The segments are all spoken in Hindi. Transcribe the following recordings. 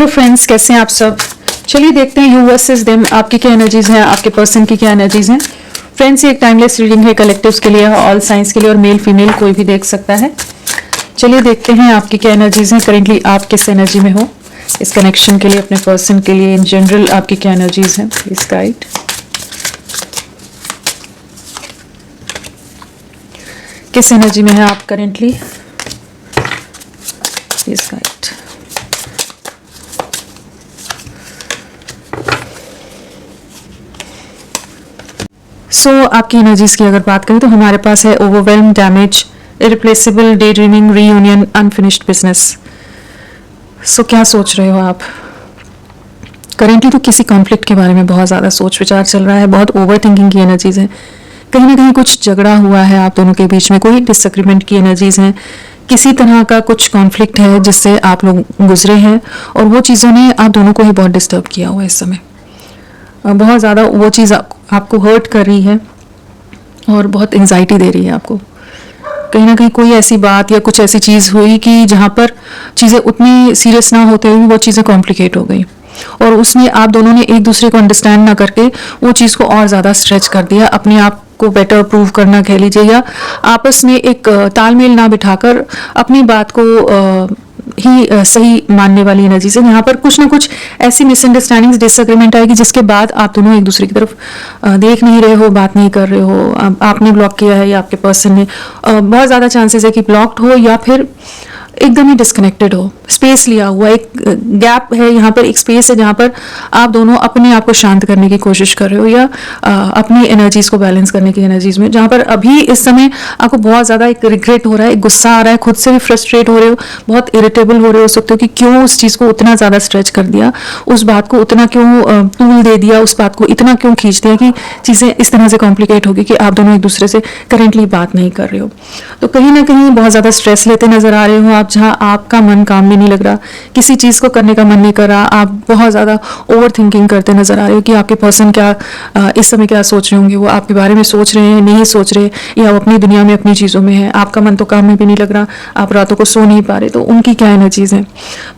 हेलो फ्रेंड्स, कैसे हैं आप सब। चलिए देखते हैं यू वर्सेस देम, आपकी क्या एनर्जीज हैं, आपके पर्सन की क्या एनर्जीज हैं। फ्रेंड्स, ये एक टाइमलेस रीडिंग है, कलेक्टिव्स के लिए, ऑल साइंस के लिए, और मेल फीमेल कोई भी देख सकता है। चलिए देखते हैं आपकी क्या एनर्जीज हैं, करेंटली आप किस एनर्जी में हो, इस कनेक्शन के लिए, अपने पर्सन के लिए, इन जनरल आपकी क्या एनर्जीज हैं। Please guide. किस एनर्जी में है आप करेंटली, प्लीज गाइड। आपकी एनर्जीज की अगर बात करें तो हमारे पास है overwhelm, damage, irreplaceable, day dreaming, reunion, unfinished business. क्या सोच रहे हो आप करेंटली? तो किसी कॉन्फ्लिक्ट के बारे में बहुत ज़्यादा सोच विचार चल रहा है, बहुत ओवर थिंकिंग की एनर्जीज है, कहीं ना कहीं कुछ झगड़ा हुआ है आप दोनों के बीच में, कोई डिसएग्रीमेंट की एनर्जीज हैं, किसी तरह का कुछ कॉन्फ्लिक्ट है जिससे आप लोग गुजरे हैं और वो चीज़ों ने आप दोनों को ही बहुत डिस्टर्ब किया हुआ है। इस समय बहुत ज़्यादा वो चीज़ आपको हर्ट कर रही है और बहुत एंजाइटी दे रही है आपको। कहीं ना कहीं कोई ऐसी बात या कुछ ऐसी चीज़ हुई कि जहाँ पर चीज़ें उतनी सीरियस ना होते हुए वो चीज़ें कॉम्प्लिकेट हो गई और उसमें आप दोनों ने एक दूसरे को अंडरस्टैंड ना करके वो चीज़ को और ज़्यादा स्ट्रेच कर दिया, अपने आप को बेटर प्रूव करना कह लीजिए, या आपस में एक तालमेल ना बिठाकर अपनी बात को ही सही मानने वाली एनर्जी से यहाँ पर कुछ ना कुछ ऐसी मिसअंडरस्टैंडिंग्स, डिसएग्रीमेंट आएगी जिसके बाद आप दोनों एक दूसरे की तरफ देख नहीं रहे हो, बात नहीं कर रहे हो, आपने ब्लॉक किया है या आपके पर्सन ने। बहुत ज़्यादा चांसेस है कि ब्लॉक्ड हो या फिर एकदम ही डिस्कनेक्टेड हो, स्पेस लिया हुआ, एक गैप है यहाँ पर, एक स्पेस है जहाँ पर आप दोनों अपने आप को शांत करने की कोशिश कर रहे हो या अपनी एनर्जीज को बैलेंस करने की एनर्जीज में, जहाँ पर अभी इस समय आपको बहुत ज़्यादा एक रिग्रेट हो रहा है, एक गुस्सा आ रहा है, खुद से भी फ्रस्ट्रेट हो रहे हो, बहुत इरिटेबल हो रहे हो सकते हो कि क्यों उस चीज़ को उतना ज़्यादा स्ट्रेच कर दिया, उस बात को उतना क्यों तूल दे दिया, उस बात को इतना क्यों खींच दिया कि चीज़ें इस तरह से कॉम्प्लिकेट होगी कि आप दोनों एक दूसरे से करेंटली बात नहीं कर रहे हो। तो कहीं ना कहीं बहुत ज़्यादा स्ट्रेस लेते नजर आ रहे हो आप, जहाँ आपका मन काम में नहीं लग रहा, किसी चीज़ को करने का मन नहीं कर रहा, आप बहुत ज़्यादा ओवर थिंकिंग करते नजर आ रहे हो कि आपके पर्सन क्या इस समय क्या सोच रहे होंगे, वो आपके बारे में सोच रहे हैं, नहीं सोच रहे, या वो अपनी दुनिया में अपनी चीज़ों में है, आपका मन तो काम में भी नहीं लग रहा, आप रातों को सो नहीं पा रहे, तो उनकी क्या एनर्जीज हैं।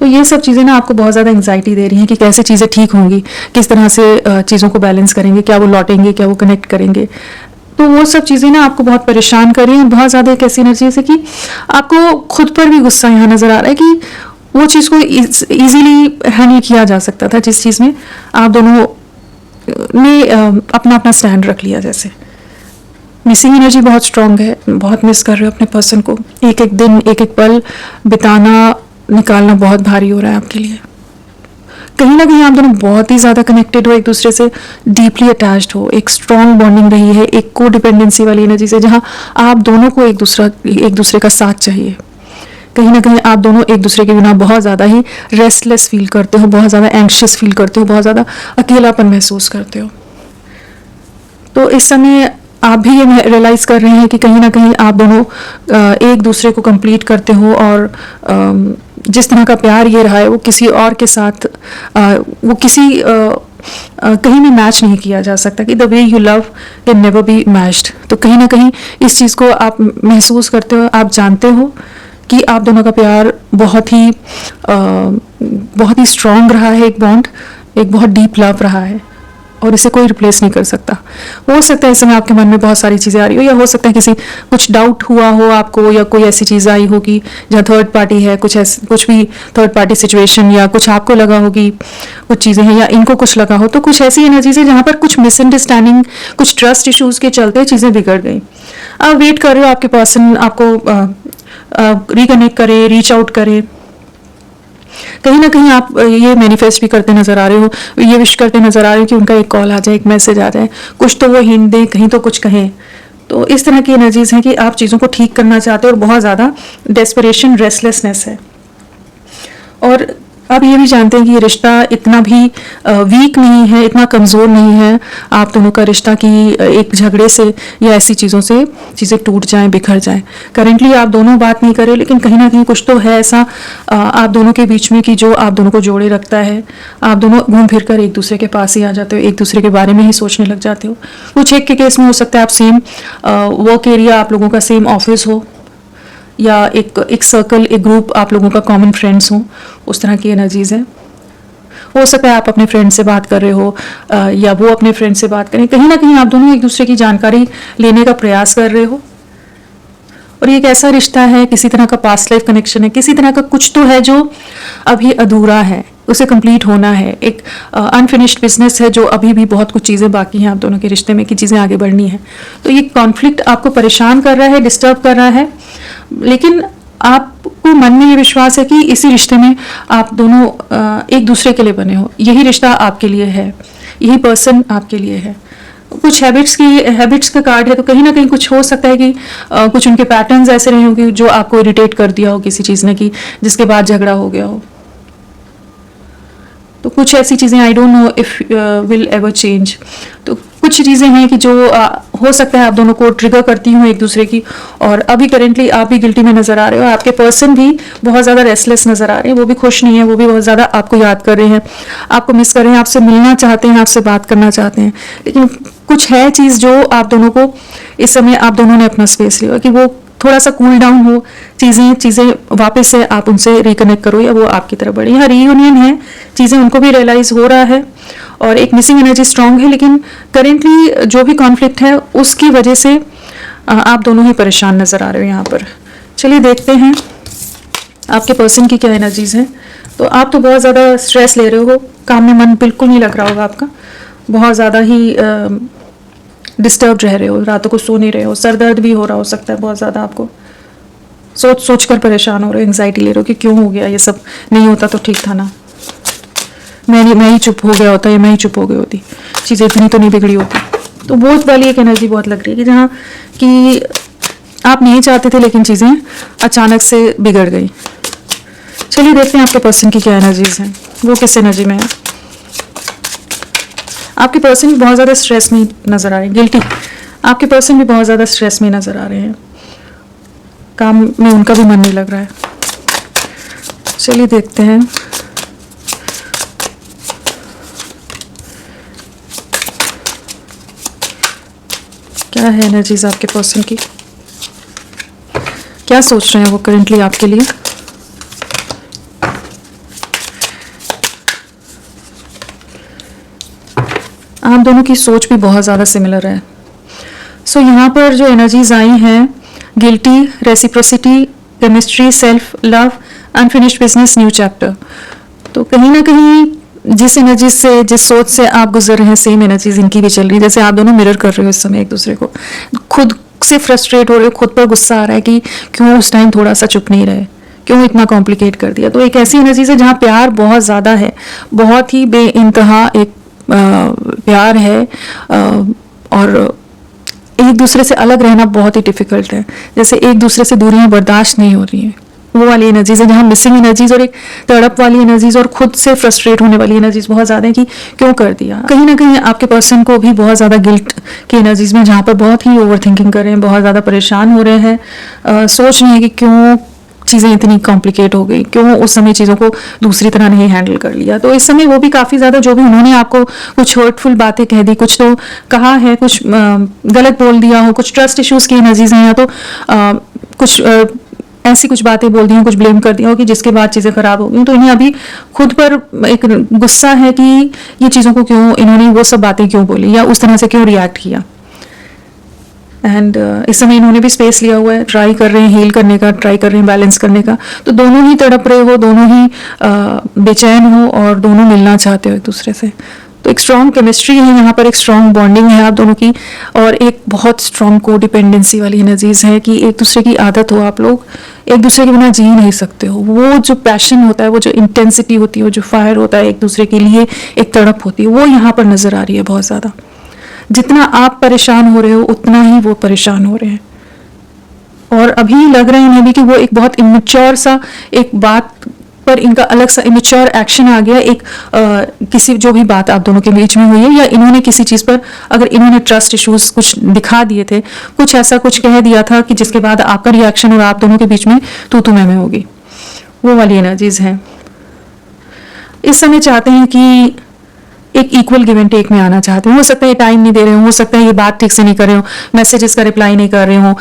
तो ये सब चीज़ें ना आपको बहुत ज़्यादा एंग्जाइटी दे रही हैं कि कैसे चीज़ें ठीक होंगी, किस तरह से चीज़ों को बैलेंस करेंगे, क्या वो लौटेंगे, क्या वो कनेक्ट करेंगे। तो वो सब चीज़ें ना आपको बहुत परेशान कर रही हैं। बहुत ज़्यादा एक ऐसी एनर्जी है कि आपको खुद पर भी गुस्सा यहाँ नज़र आ रहा है कि वो चीज़ को इजीली हैंडल किया जा सकता था, जिस चीज़ में आप दोनों ने अपना अपना स्टैंड रख लिया। जैसे मिसिंग एनर्जी बहुत स्ट्रांग है, बहुत मिस कर रहे हो अपने पर्सन को, एक एक दिन, एक एक पल बिताना, निकालना बहुत भारी हो रहा है आपके लिए। कहीं ना कहीं आप दोनों बहुत ही ज़्यादा कनेक्टेड हो, एक दूसरे से डीपली अटैच्ड हो, एक स्ट्रॉन्ग बॉन्डिंग रही है, एक को डिपेंडेंसी वाली एनर्जी से, जहाँ आप दोनों को एक दूसरे का साथ चाहिए। कहीं ना कहीं आप दोनों एक दूसरे के बिना बहुत ज़्यादा ही रेस्टलेस फील करते हो, बहुत ज़्यादा एंग्शियस फील करते हो, बहुत ज़्यादा अकेलापन महसूस करते हो। तो इस समय आप भी ये रियलाइज़ कर रहे हैं कि कहीं ना कहीं आप दोनों एक दूसरे को कंप्लीट करते हो और जिस तरह का प्यार ये रहा है वो किसी और के साथ वो किसी कहीं भी मैच नहीं किया जा सकता, कि the way you love can never be matched. तो कहीं ना कहीं इस चीज़ को आप महसूस करते हो, आप जानते हो कि आप दोनों का प्यार बहुत ही स्ट्रॉन्ग रहा है, एक बॉन्ड, एक बहुत डीप लव रहा है और इसे कोई रिप्लेस नहीं कर सकता। हो सकता है इस समय आपके मन में बहुत सारी चीज़ें आ रही हो, या हो सकता है किसी कुछ डाउट हुआ हो आपको, या कोई ऐसी चीज़ आई हो कि जहाँ थर्ड पार्टी है, कुछ भी थर्ड पार्टी सिचुएशन, या कुछ आपको लगा हो कि कुछ चीज़ें हैं या इनको कुछ लगा हो। तो कुछ ऐसी एनर्जीज है जहाँ पर कुछ मिसअंडरस्टैंडिंग, कुछ ट्रस्ट इशूज़ के चलते चीज़ें बिगड़ गई। आप वेट कर रहे हो आपके पर्सन आपको रिकनेक्ट करे, रीच आउट करे। कहीं ना कहीं आप ये मैनिफेस्ट भी करते नजर आ रहे हो, ये विश करते नजर आ रहे हो कि उनका एक कॉल आ जाए, एक मैसेज आ जाए, कुछ तो वो हिंट दें, कहीं तो कुछ कहें। तो इस तरह की एनर्जीज हैं कि आप चीज़ों को ठीक करना चाहते हो और बहुत ज़्यादा डेस्परेशन, रेस्टलेसनेस है। और आप ये भी जानते हैं कि ये रिश्ता इतना भी वीक नहीं है, इतना कमज़ोर नहीं है आप दोनों का रिश्ता कि एक झगड़े से या ऐसी चीज़ों से चीज़ें टूट जाएं, बिखर जाएं। करेंटली आप दोनों बात नहीं करें, लेकिन कहीं ना कहीं कुछ तो है ऐसा आप दोनों के बीच में कि जो आप दोनों को जोड़े रखता है। आप दोनों घूम फिर कर एक दूसरे के पास ही आ जाते हो, एक दूसरे के बारे में ही सोचने लग जाते हो। कुछ एक के केस में हो सकता है आप सेम वर्क एरिया, आप लोगों का सेम ऑफिस हो, या एक सर्कल, एक ग्रुप आप लोगों का कॉमन फ्रेंड्स हो, उस तरह की एनर्जीज हैं। हो सकता है आप अपने फ्रेंड से बात कर रहे हो या वो अपने फ्रेंड से बात करें, कहीं ना कहीं आप दोनों एक दूसरे की जानकारी लेने का प्रयास कर रहे हो। और ये एक ऐसा रिश्ता है, किसी तरह का पास्ट लाइफ कनेक्शन है, किसी तरह का कुछ तो है जो अभी अधूरा है, उसे कंप्लीट होना है। एक अनफिनिश्ड बिजनेस है जो अभी भी बहुत कुछ चीज़ें बाकी हैं आप दोनों के रिश्ते में कि चीज़ें आगे बढ़नी है। तो ये कॉन्फ्लिक्ट आपको परेशान कर रहा है, डिस्टर्ब कर रहा है, लेकिन आपको मन में ये विश्वास है कि इसी रिश्ते में आप दोनों एक दूसरे के लिए बने हो, यही रिश्ता आपके लिए है, यही पर्सन आपके लिए है। कुछ हैबिट्स का कार्ड है, तो कहीं ना कहीं कुछ हो सकता है कि कुछ उनके पैटर्न्स ऐसे रहे होंगे जो आपको इरिटेट कर दिया हो किसी चीज़ ने, कि जिसके बाद झगड़ा हो गया हो। तो कुछ ऐसी चीज़ें I don't know if will ever change. तो कुछ चीज़ें हैं कि जो हो सकता है आप दोनों को ट्रिगर करती हूँ एक दूसरे की, और अभी करेंटली आप भी गिल्टी में नज़र आ रहे हो। आपके पर्सन भी बहुत ज़्यादा रेस्टलेस नज़र आ रहे हैं, वो भी खुश नहीं है, वो भी बहुत ज़्यादा आपको याद कर रहे हैं, आपको मिस कर रहे हैं, आपसे मिलना चाहते हैं, आपसे बात करना चाहते हैं। लेकिन कुछ है चीज़ जो आप दोनों को इस समय आप दोनों ने अपना स्पेस लिया कि वो थोड़ा सा कूल डाउन हो, चीज़ें वापस से आप उनसे रिकनेक्ट करो या वो आपकी तरफ बढ़े। यहाँ रीयूनियन है, चीज़ें उनको भी रियलाइज़ हो रहा है और एक मिसिंग एनर्जी स्ट्रांग है, लेकिन करेंटली जो भी कॉन्फ्लिक्ट है उसकी वजह से आप दोनों ही परेशान नज़र आ रहे हो यहाँ पर। चलिए देखते हैं आपके पर्सन की क्या एनर्जीज हैं। तो आप तो बहुत ज़्यादा स्ट्रेस ले रहे हो, काम में मन बिल्कुल नहीं लग रहा होगा आपका, बहुत ज़्यादा ही डिस्टर्ब रह रहे हो, रातों को सो नहीं रहे हो, सर दर्द भी हो रहा हो सकता है बहुत ज़्यादा, आपको सोच कर परेशान हो रहे हो, एंग्जाइटी ले रहे हो कि क्यों हो गया ये सब, नहीं होता तो ठीक था ना, मैं ही चुप हो गया होता या मैं ही चुप हो गई होती, चीज़ें इतनी तो नहीं बिगड़ी होती। तो वो वाली एक एनर्जी बहुत लग रही है कि जहाँ कि आप नहीं चाहते थे लेकिन चीज़ें अचानक से बिगड़ गई। चलिए देखते हैं आपके पर्सन की क्या एनर्जीज हैं, वो किस एनर्जी में है। आपके पर्सन भी बहुत ज़्यादा स्ट्रेस में नज़र आ रहे हैं, गिल्टी। आपके पर्सन भी बहुत ज़्यादा स्ट्रेस में नज़र आ रहे हैं, काम में उनका भी मन नहीं लग रहा है। चलिए देखते हैं क्या है एनर्जीज आपके पर्सन की, क्या सोच रहे हैं वो करेंटली आपके लिए। आप दोनों की सोच भी बहुत ज़्यादा सिमिलर है। सो यहाँ पर जो एनर्जीज आई हैं, guilty, reciprocity, chemistry, self love, unfinished business, new chapter. तो कहीं ना कहीं जिस एनर्जी से, जिस सोच से आप गुजर रहे हैं, सेम एनर्जीज इनकी भी चल रही है। जैसे आप दोनों मिरर कर रहे हो इस समय एक दूसरे को, खुद से फ्रस्ट्रेट हो रहे हो, खुद पर गुस्सा आ रहा है कि क्यों उस टाइम थोड़ा सा चुप नहीं रहे, क्यों इतना कॉम्प्लिकेट कर दिया। तो एक ऐसी एनर्जी है जहाँ प्यार बहुत ज़्यादा है, बहुत ही बेइंतहा एक प्यार है, और एक दूसरे से अलग रहना बहुत ही डिफिकल्ट है, जैसे एक दूसरे से दूरियां बर्दाश्त नहीं हो रही हैं। वो वाली एनर्जीज है जहाँ मिसिंग एनर्जीज और एक तड़प वाली एनर्जीज और खुद से फ्रस्ट्रेट होने वाली एनर्जीज बहुत ज़्यादा है कि क्यों कर दिया। कहीं ना कहीं आपके पर्सन को भी बहुत ज़्यादा गिल्ट की एनर्जीज में, जहाँ पर बहुत ही ओवर थिंकिंग कर रहे हैं, बहुत ज़्यादा परेशान हो रहे हैं, सोच रहे हैं कि क्यों चीज़ें इतनी कॉम्प्लिकेट हो गई, क्यों उस समय चीज़ों को दूसरी तरह नहीं हैंडल कर लिया। तो इस समय वो भी काफ़ी ज़्यादा, जो भी उन्होंने आपको कुछ हर्टफुल बातें कह दी, कुछ तो कहा है, कुछ गलत बोल दिया हो, कुछ ट्रस्ट इश्यूज़ की एनर्जीज हैं, या तो कुछ ऐसी कुछ बातें बोल दी हो, कुछ ब्लेम कर दिया हो कि जिसके बाद चीज़ें खराब हो गई। तो इन्हें अभी खुद पर एक गुस्सा है कि ये चीज़ों को क्यों, इन्होंने वो सब बातें क्यों बोली या उस तरह से क्यों रिएक्ट किया। एंड इस समय इन्होंने भी स्पेस लिया हुआ है, ट्राई कर रहे हैं हील करने का, ट्राई कर रहे हैं बैलेंस करने का। तो दोनों ही तड़प रहे हो, दोनों ही बेचैन हो और दोनों मिलना चाहते हो एक दूसरे से। तो एक स्ट्रॉन्ग केमिस्ट्री है यहाँ पर, एक स्ट्रॉन्ग बॉन्डिंग है आप दोनों की, और एक बहुत स्ट्रॉन्ग को डिपेंडेंसी वाली एनर्जीज है कि एक दूसरे की आदत हो, आप लोग एक दूसरे के बिना जी नहीं सकते हो। वो जो पैशन होता है, वो जो इंटेंसिटी होती है, वो जो फायर होता है एक दूसरे के लिए, एक तड़प होती है, वो यहाँ पर नज़र आ रही है बहुत ज़्यादा। जितना आप परेशान हो रहे हो उतना ही वो परेशान हो रहे हैं, और अभी लग रहा है उन्हें भी कि वो एक बहुत इमेच्योर सा एक बात पर इनका अलग सा इमेच्योर एक्शन आ गया। एक किसी जो भी बात आप दोनों के बीच में हुई है, या इन्होंने किसी चीज़ पर अगर इन्होंने ट्रस्ट इश्यूज कुछ दिखा दिए थे, कुछ ऐसा कुछ कह दिया था कि जिसके बाद आपका रिएक्शन और आप दोनों के बीच में तू मैं होगी, वो वाली एनर्जीज हैं। इस समय चाहते हैं कि एक इक्वल गिव एंड टेक में आना चाहते हो सकता है टाइम नहीं दे रहे हो सकता है ये बात ठीक से नहीं कर रहे हो, मैसेजेस का रिप्लाई नहीं कर रहे हो,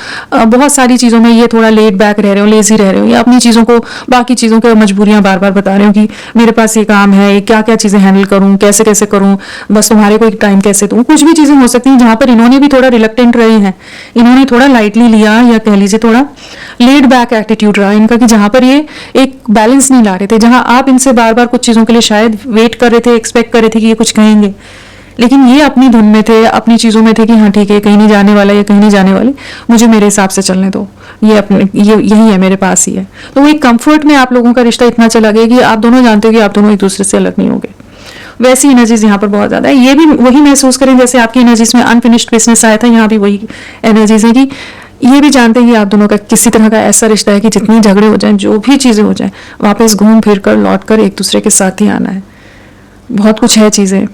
बहुत सारी चीज़ों में ये थोड़ा लेट बैक रह रहे हो, लेजी रह रहे हो, या अपनी चीज़ों को, बाकी चीज़ों की मजबूरियां बार बार बता रहे हो कि मेरे पास ये काम है, ये क्या क्या चीज़ें हैंडल करूँ, कैसे कैसे करूँ, बस तुम्हारे को एक टाइम कैसे दूँ, कुछ भी चीज़ें हो सकती हैं जहाँ पर इन्होंने भी थोड़ा रिलक्टेंट रहे हैं, इन्होंने थोड़ा लाइटली लिया, या कह लीजिए थोड़ा लेड बैक एटीट्यूड रहा इनका, कि जहाँ पर ये एक बैलेंस नहीं ला रहे थे, जहाँ आप इनसे बार बार कुछ चीज़ों के लिए शायद वेट कर रहे थे, एक्सपेक्ट कर रहे थे कि ये कुछ कहेंगे, लेकिन ये अपनी धुन में थे, अपनी चीज़ों में थे कि हाँ ठीक है, कहीं नहीं जाने वाला, या कहीं नहीं जाने वाले, मुझे मेरे हिसाब से चलने दो, ये अपने ये यही है, मेरे पास ही है। तो वो एक कंफर्ट में आप लोगों का रिश्ता इतना चला गया कि आप दोनों जानते हो कि आप दोनों एक दूसरे से अलग नहीं होंगे। वैसी एनर्जीज यहाँ पर बहुत ज़्यादा है। ये भी वही महसूस करें जैसे आपकी एनर्जीज में अनफिनिश्ड बिजनेस आया था, यहाँ भी वही एनर्जीज है कि ये भी जानते हैं कि आप दोनों का किसी तरह का ऐसा रिश्ता है कि जितने झगड़े हो जाएं, जो भी चीज़ें हो जाएं, वापस घूम फिर कर लौट कर एक दूसरे के साथ ही आना है। बहुत कुछ है चीज़ें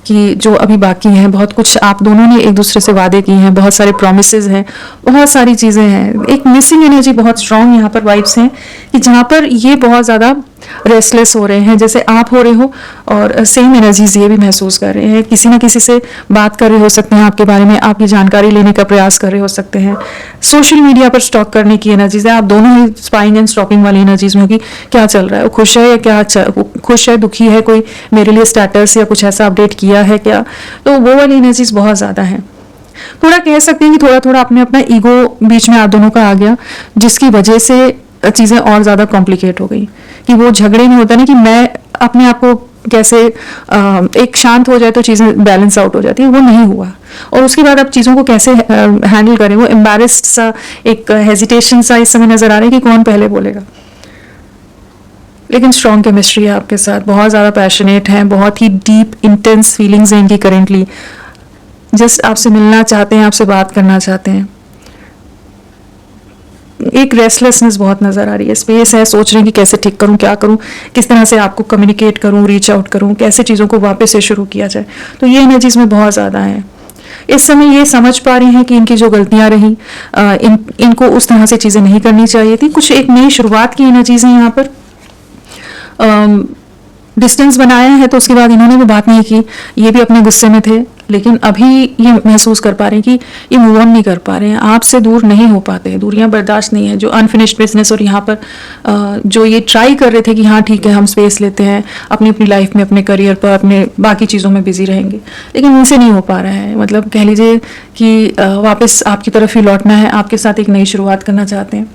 कि जो अभी बाकी हैं, बहुत कुछ आप दोनों ने एक दूसरे से वादे किए हैं, बहुत सारे प्रॉमिसेस हैं, बहुत सारी चीज़ें हैं। एक मिसिंग एनर्जी बहुत स्ट्रांग यहाँ पर वाइब्स हैं कि जहाँ पर ये बहुत ज़्यादा रेस्टलेस हो रहे हैं, जैसे आप हो रहे हो, और सेम एनर्जीज ये भी महसूस कर रहे हैं। किसी ना किसी से बात कर रहे हो सकते हैं आपके बारे में, आपकी जानकारी लेने का प्रयास कर रहे हो सकते हैं, सोशल मीडिया पर स्टॉक करने की एनर्जीज है। आप दोनों ही स्पाइंग एंड स्टॉकिंग वाली एनर्जीज में होगी, क्या चल रहा है, वो खुश है या क्या, खुश है, दुखी है, कोई मेरे लिए स्टेटस या कुछ ऐसा अपडेट किया है क्या, तो वो वाली एनर्जीज बहुत ज़्यादा है। थोड़ा कह सकते हैं कि थोड़ा थोड़ा अपना ईगो बीच में आप दोनों का आ गया, जिसकी वजह से चीज़ें और ज़्यादा कॉम्प्लिकेट हो गई, कि वो झगड़े में होता है ना कि मैं अपने आप को कैसे एक शांत हो जाए तो चीज़ें बैलेंस आउट हो जाती है, वो नहीं हुआ। और उसके बाद अब चीज़ों को कैसे हैंडल करें, वो एम्बैरेस्ड सा, एक हेजिटेशन सा इस समय नज़र आ रहा है कि कौन पहले बोलेगा। लेकिन स्ट्रॉन्ग केमिस्ट्री है आपके साथ, बहुत ज़्यादा पैशनेट हैं, बहुत ही डीप इंटेंस फीलिंग्स हैं इनकी करेंटली, जस्ट आपसे मिलना चाहते हैं, आपसे बात करना चाहते हैं। एक रेस्टलेसनेस बहुत नज़र आ रही है, स्पेस है, सोच रहे हैं कि कैसे ठीक करूं, क्या करूं, किस तरह से आपको कम्युनिकेट करूं, रीच आउट करूं, कैसे चीज़ों को वापस से शुरू किया जाए। तो ये एनर्जीज में बहुत ज़्यादा है। इस समय ये समझ पा रही हैं कि इनकी जो गलतियां रही, इनको उस तरह से चीज़ें नहीं करनी चाहिए थी। कुछ एक नई शुरुआत की एनर्जीज हैं यहाँ पर। डिस्टेंस बनाया है तो उसके बाद इन्होंने भी बात नहीं की, ये भी अपने गुस्से में थे, लेकिन अभी ये महसूस कर पा रहे हैं कि ये मूव ऑन नहीं कर पा रहे हैं, आपसे दूर नहीं हो पाते, दूरियां बर्दाश्त नहीं है। जो अनफिनिश्ड बिजनेस और यहाँ पर जो ये ट्राई कर रहे थे कि हाँ ठीक है हम स्पेस लेते हैं, अपनी अपनी लाइफ में, अपने करियर पर, अपने बाकी चीज़ों में बिजी रहेंगे, लेकिन उनसे नहीं हो पा रहा है। मतलब कह लीजिए कि वापस आपकी तरफ ही लौटना है, आपके साथ एक नई शुरुआत करना चाहते हैं,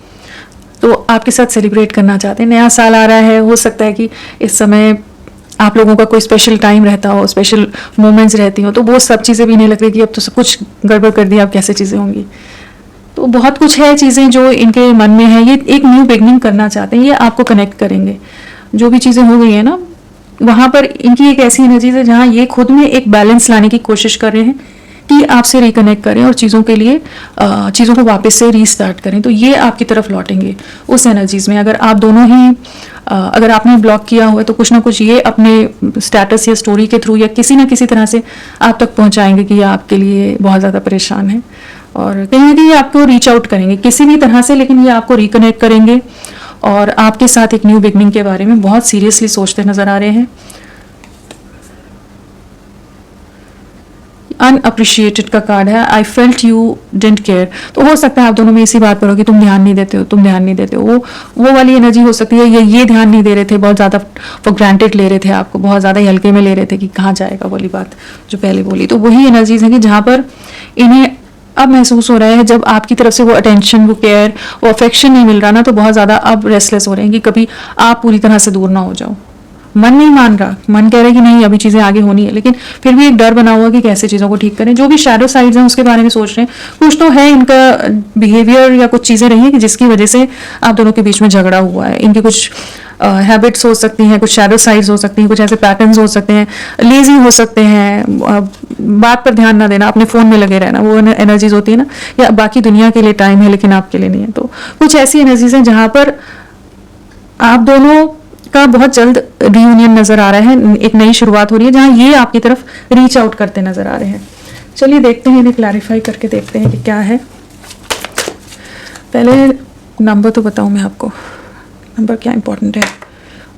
तो आपके साथ सेलिब्रेट करना चाहते हैं। नया साल आ रहा है, हो सकता है कि इस समय आप लोगों का कोई स्पेशल टाइम रहता हो, स्पेशल मोमेंट्स रहती हो, तो वो सब चीज़ें भी नहीं लग रही कि अब तो सब कुछ गड़बड़ कर दिया, अब कैसे चीज़ें होंगी। तो बहुत कुछ है चीज़ें जो इनके मन में है, ये एक न्यू बिगनिंग करना चाहते हैं, ये आपको कनेक्ट करेंगे। जो भी चीज़ें हो गई है ना, वहाँ पर इनकी एक ऐसी एनर्जी है जहाँ ये खुद में एक बैलेंस लाने की कोशिश कर रहे हैं कि आपसे रिकनेक्ट करें और चीज़ों के लिए चीज़ों को वापस से रीस्टार्ट करें। तो ये आपकी तरफ लौटेंगे उस एनर्जीज में। अगर आप दोनों ही अगर आपने ब्लॉक किया हुआ है तो कुछ ना कुछ ये अपने स्टेटस या स्टोरी के थ्रू या किसी ना किसी तरह से आप तक पहुंचाएंगे कि ये आपके लिए बहुत ज़्यादा परेशान है, और कहीं ना कहीं आपको रीच आउट करेंगे किसी भी तरह से, लेकिन ये आपको रिकनेक्ट करेंगे और आपके साथ एक न्यू बिगनिंग के बारे में बहुत सीरियसली सोचते नजर आ रहे हैं। अनअप्रिशिएटेड का कार्ड है, I felt you didn't care. तो हो सकता है आप दोनों में इसी बात पर हो कि तुम ध्यान नहीं देते हो, तुम ध्यान नहीं देते हो, वो वाली एनर्जी हो सकती है। ये ध्यान नहीं दे रहे थे, बहुत ज़्यादा फॉर ग्रांटेड ले रहे थे, आपको बहुत ज़्यादा हल्के में ले रहे थे कि कहाँ जाएगा वाली बात जो पहले बोली। तो वही एनर्जीज है कि जहाँ पर इन्हें अब महसूस हो रहा है जब आपकी तरफ से वो अटेंशन, वो केयर, वो अफेक्शन नहीं मिल रहा ना, तो बहुत ज़्यादा अब रेस्टलेस हो रहे हैं कि कभी आप पूरी तरह से दूर ना हो जाओ। मन नहीं मान रहा, मन कह रहा है कि नहीं अभी चीज़ें आगे होनी है, लेकिन फिर भी एक डर बना हुआ कि कैसे चीज़ों को ठीक करें। जो भी शैडो साइड्स हैं उसके बारे में सोच रहे हैं। कुछ तो है इनका बिहेवियर या कुछ चीज़ें रही हैं कि जिसकी वजह से आप दोनों के बीच में झगड़ा हुआ है। इनकी कुछ हैबिट्स हो सकती हैं, कुछ शैडो साइड्स हो सकती हैं, कुछ ऐसे पैटर्न्स हो सकते हैं, लेजी हो सकते हैं, बात पर ध्यान ना देना, अपने फ़ोन में लगे रहना, वो एनर्जीज होती है ना, या बाकी दुनिया के लिए टाइम है लेकिन आपके लिए नहीं है। तो कुछ ऐसी एनर्जीज हैं जहाँ पर आप दोनों का बहुत जल्द रियूनियन नजर आ रहा है, एक नई शुरुआत हो रही है जहां ये आपकी तरफ रीच आउट करते नजर आ रहे हैं। चलिए देखते हैं, इन्हें क्लैरिफाई करके देखते हैं कि क्या है। पहले नंबर तो बताऊं मैं आपको, नंबर क्या इंपॉर्टेंट है।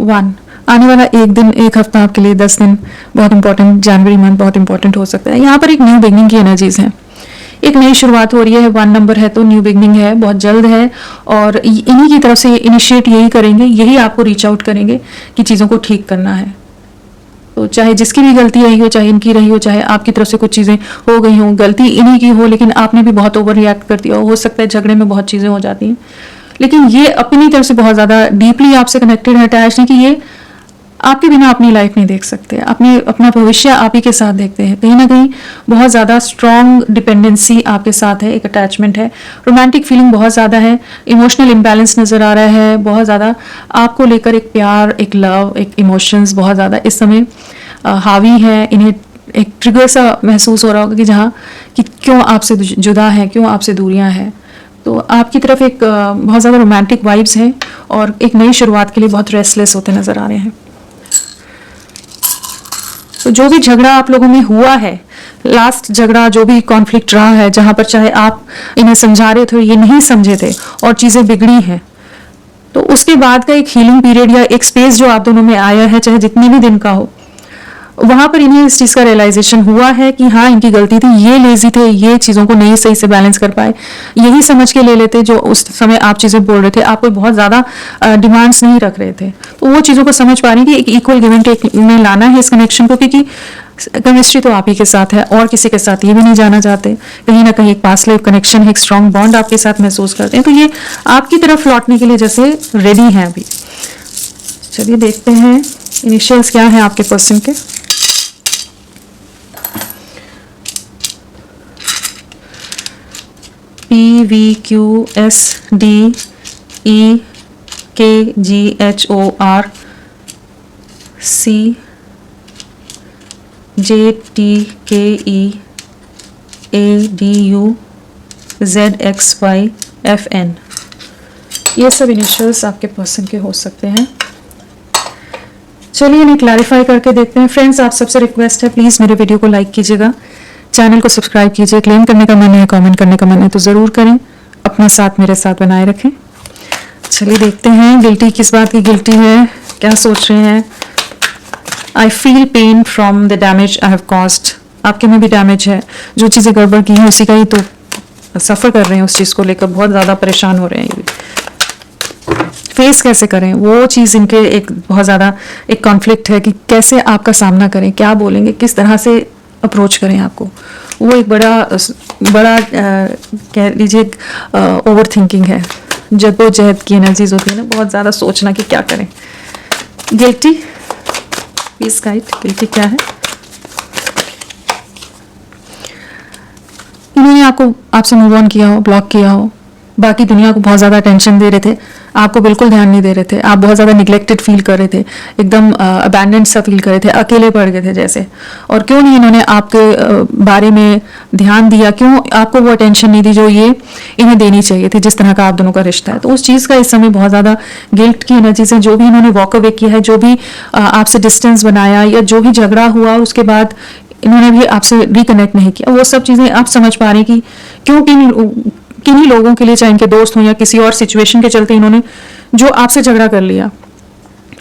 1 आने वाला एक दिन, एक हफ्ता आपके लिए, 10 दिन बहुत इंपॉर्टेंट, जनवरी मंथ बहुत इंपॉर्टेंट हो सकता है। यहाँ पर एक न्यू बिगनिंग की एनर्जीज हैं, एक नई शुरुआत हो रही है। 1 नंबर है तो न्यू बिगनिंग है, बहुत जल्द है, और इन्हीं की तरफ से इनिशिएट यही करेंगे, यही आपको रीच आउट करेंगे कि चीज़ों को ठीक करना है। तो चाहे जिसकी भी गलती रही हो, चाहे इनकी रही हो, चाहे आपकी तरफ से कुछ चीज़ें हो गई हों, गलती इन्हीं की हो, लेकिन आपने भी बहुत ओवर रिएक्ट कर दिया हो सकता है झगड़े में बहुत चीज़ें हो जाती हैं, लेकिन ये अपनी तरफ से बहुत ज़्यादा डीपली आपसे कनेक्टेड है, अटैच नहीं कि ये आपके बिना अपनी लाइफ नहीं देख सकते, अपना भविष्य आप ही के साथ देखते हैं। कहीं ना कहीं बहुत ज़्यादा स्ट्रॉन्ग डिपेंडेंसी आपके साथ है, एक अटैचमेंट है, रोमांटिक फीलिंग बहुत ज़्यादा है, इमोशनल इम्बैलेंस नज़र आ रहा है, बहुत ज़्यादा आपको लेकर एक प्यार, एक लव, एक इमोशंस बहुत ज़्यादा इस समय हावी है। इन्हें एक ट्रिगर सा महसूस हो रहा होगा कि जहाँ कि क्यों आपसे जुदा है, क्यों आपसे दूरियाँ हैं। तो आपकी तरफ एक बहुत ज़्यादा रोमांटिक वाइब्स हैं और एक नई शुरुआत के लिए बहुत रेस्टलेस होते नज़र आ रहे हैं। तो जो भी झगड़ा आप लोगों में हुआ है, लास्ट झगड़ा, जो भी कॉन्फ्लिक्ट रहा है, जहां पर चाहे आप इन्हें समझा रहे थे, ये नहीं समझे थे और चीज़ें बिगड़ी हैं, तो उसके बाद का एक हीलिंग पीरियड या एक स्पेस जो आप दोनों में आया है, चाहे जितने भी दिन का हो, वहां पर इन्हें इस चीज़ का रियलाइजेशन हुआ है कि हाँ इनकी गलती थी, ये लेजी थे, ये चीज़ों को नहीं सही से बैलेंस कर पाए, यही समझ के ले लेते जो उस समय आप चीज़ें बोल रहे थे, आप कोई बहुत ज़्यादा डिमांड्स नहीं रख रहे थे। तो वो चीज़ों को समझ पा रही कि एक इक्वल गिव एंड टेक में लाना है इस कनेक्शन को, क्योंकि केमिस्ट्री तो आप ही के साथ है और किसी के साथ ये भी नहीं जाना चाहते। कहीं ना कहीं एक पास्ट लाइफ कनेक्शन है, एक स्ट्रॉन्ग बॉन्ड आपके साथ महसूस करते हैं, तो ये आपकी तरफ लौटने के लिए जैसे रेडी हैं अभी। चलिए देखते हैं इनिशियल्स क्या है आपके पर्सन के। PVQSDEKGHORCJTKEADUZXYFN, ये सब इनिशियल्स आपके पर्सन के हो सकते हैं। चलिए इन्हें क्लैरिफाई करके देखते हैं। फ्रेंड्स, आप सबसे रिक्वेस्ट है, प्लीज़ मेरे वीडियो को लाइक कीजिएगा, चैनल को सब्सक्राइब कीजिए, क्लेम करने का मन है, कमेंट करने का मन है तो ज़रूर करें, अपना साथ मेरे साथ बनाए रखें। चलिए देखते हैं गिल्टी किस बात की गिल्टी है, क्या सोच रहे हैं। I feel pain from the damage I have caused, आपके में भी डैमेज है, जो चीज़ें गड़बड़ की हैं उसी का ही तो सफ़र कर रहे हैं, उस चीज़ को लेकर बहुत ज़्यादा परेशान हो रहे हैं। फेस कैसे करें वो चीज़ इनके एक बहुत ज़्यादा एक कॉन्फ्लिक्ट है कि कैसे आपका सामना करें, क्या बोलेंगे, किस तरह से अप्रोच करें आपको, वो एक बड़ा कह लीजिए ओवर थिंकिंग है, जद्दोजहद की एनर्जीज होती है ना, बहुत ज़्यादा सोचना कि क्या करें। गिल्टी, प्लीज गाइड, गिल्टी क्या है। इन्होंने आपसे मूव ऑन किया हो, ब्लॉक किया हो, बाकी दुनिया को बहुत ज़्यादा अटेंशन दे रहे थे, आपको बिल्कुल ध्यान नहीं दे रहे थे, आप बहुत ज़्यादा निगलेक्टेड फील कर रहे थे, एकदम अबैंडन्ड सा फील कर रहे थे, अकेले पड़ गए थे जैसे। और क्यों नहीं इन्होंने आपके बारे में ध्यान दिया, क्यों आपको वो अटेंशन नहीं दी जो ये इन्हें देनी चाहिए थी, जिस तरह का आप दोनों का रिश्ता है। तो उस चीज़ का इस समय बहुत ज़्यादा गिल्ट की एनर्जीज है। जो भी इन्होंने वॉक अवे किया है, जो भी आपसे डिस्टेंस बनाया, या जो भी झगड़ा हुआ उसके बाद इन्होंने भी आपसे रिकनेक्ट नहीं किया, वो सब चीज़ें आप समझ पा रहे हैं कि क्यों किन्हीं लोगों के लिए, चाहे इनके दोस्त हों या किसी और सिचुएशन के चलते इन्होंने जो आपसे झगड़ा कर लिया,